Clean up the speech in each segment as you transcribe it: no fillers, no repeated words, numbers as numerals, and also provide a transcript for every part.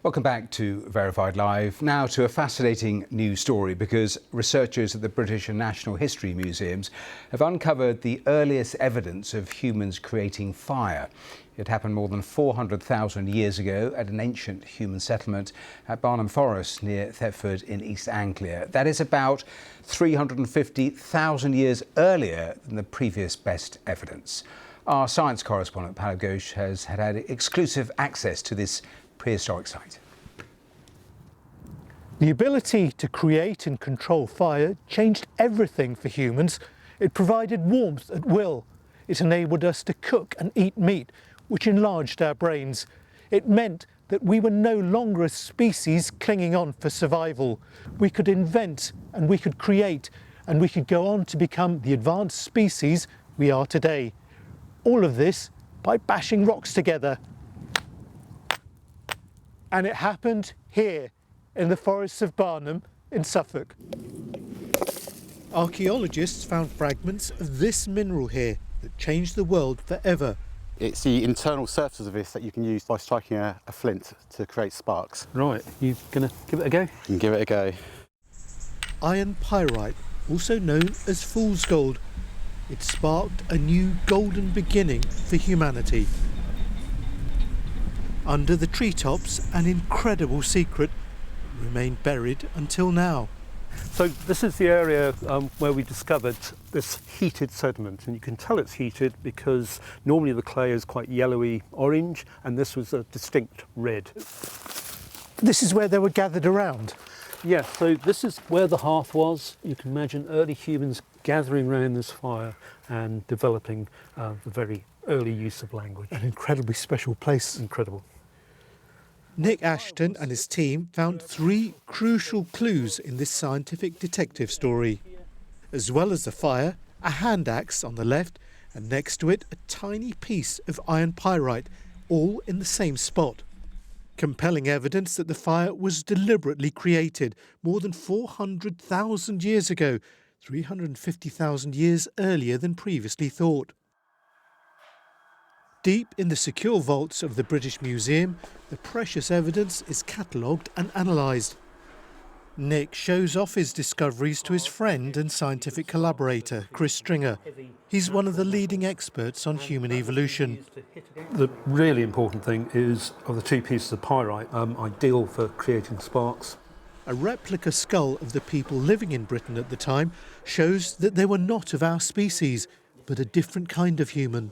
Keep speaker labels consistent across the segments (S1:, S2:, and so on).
S1: Welcome back to Verified Live. Now to a fascinating new story, because researchers at the British and National History Museums have uncovered the earliest evidence of humans creating fire. It happened more than 400,000 years ago at an ancient human settlement at Barnham Forest near Thetford in East Anglia. That is about 350,000 years earlier than the previous best evidence. Our science correspondent, Paolo Ghosh, has had exclusive access to this prehistoric site.
S2: The ability to create and control fire changed everything for humans. It provided warmth at will. It enabled us to cook and eat meat, which enlarged our brains. It meant that we were no longer a species clinging on for survival. We could invent and we could create, and we could go on to become the advanced species we are today. All of this by bashing rocks together. And it happened here in the forests of Barnham in Suffolk. Archaeologists found fragments of this mineral here that changed the world forever.
S3: It's the internal surfaces of this that you can use by striking a flint to create sparks.
S2: Right, you gonna give it a go?
S3: You can give it a go.
S2: Iron pyrite, also known as fool's gold. It sparked a new golden beginning for humanity. Under the treetops, an incredible secret remained buried until now.
S4: So this is the area where we discovered this heated sediment, and you can tell it's heated because normally the clay is quite yellowy orange, and this was a distinct red.
S2: This is where they were gathered around.
S4: Yes, so this is where the hearth was. You can imagine early humans gathering around this fire and developing the very early use of language.
S2: An incredibly special place.
S4: Incredible.
S2: Nick Ashton and his team found 3 crucial clues in this scientific detective story. As well as the fire, a hand axe on the left, and next to it a tiny piece of iron pyrite, all in the same spot. Compelling evidence that the fire was deliberately created more than 400,000 years ago, 350,000 years earlier than previously thought. Deep in the secure vaults of the British Museum, the precious evidence is catalogued and analysed. Nick shows off his discoveries to his friend and scientific collaborator, Chris Stringer. He's one of the leading experts on human evolution.
S4: The really important thing is, of the 2 pieces of pyrite, ideal for creating sparks.
S2: A replica skull of the people living in Britain at the time shows that they were not of our species, but a different kind of human.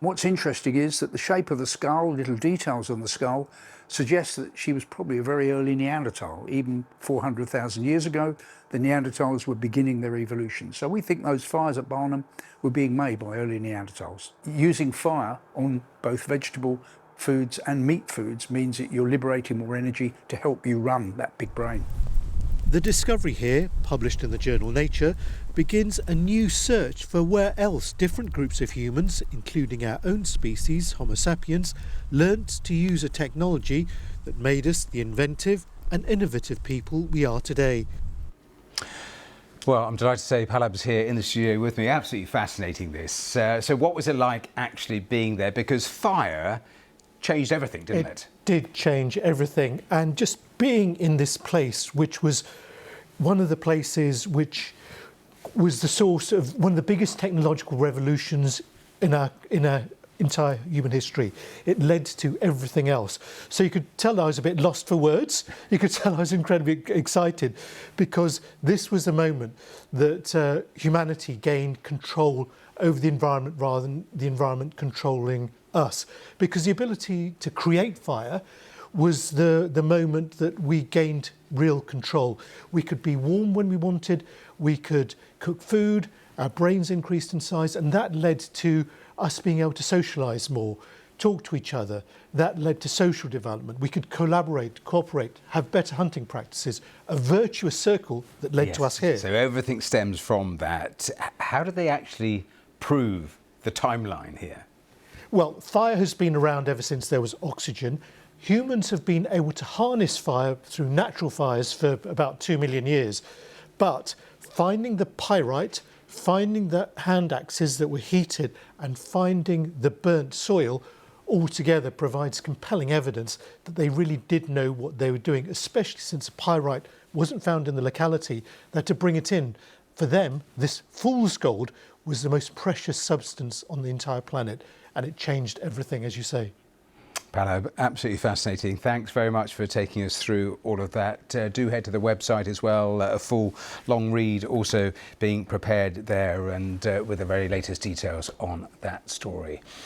S5: What's interesting is that the shape of the skull, little details on the skull, suggests that she was probably a very early Neanderthal. Even 400,000 years ago, the Neanderthals were beginning their evolution. So we think those fires at Barnham were being made by early Neanderthals. Using fire on both vegetable foods and meat foods means that you're liberating more energy to help you run that big brain.
S2: The discovery here, published in the journal Nature, begins a new search for where else different groups of humans, including our own species, Homo sapiens, learnt to use a technology that made us the inventive and innovative people we are today.
S1: Well, I'm delighted to say Palab's here in the studio with me. Absolutely fascinating this. So what was it like actually being there? Because fire changed everything, didn't it?
S2: It did change everything. And just being in this place, which was one of the places which was the source of one of the biggest technological revolutions in our entire human history. It led to everything else. So you could tell I was a bit lost for words. You could tell I was incredibly excited, because this was the moment that humanity gained control over the environment rather than the environment controlling us. Because the ability to create fire was the moment that we gained real control. We could be warm when we wanted, we could cook food, our brains increased in size, and that led to us being able to socialise more, talk to each other. That led to social development. We could collaborate, cooperate, have better hunting practices, a virtuous circle that led to us here.
S1: So everything stems from that. How do they actually prove the timeline here?
S2: Well, fire has been around ever since there was oxygen. Humans have been able to harness fire through natural fires for about 2 million years. But finding the pyrite, finding the hand axes that were heated, and finding the burnt soil altogether provides compelling evidence that they really did know what they were doing, especially since a pyrite wasn't found in the locality. They had to bring it in. For them, this fool's gold was the most precious substance on the entire planet, and it changed everything, as you say.
S1: Paolo, absolutely fascinating. Thanks very much for taking us through all of that. Do head to the website as well. A full long read also being prepared there, and with the very latest details on that story.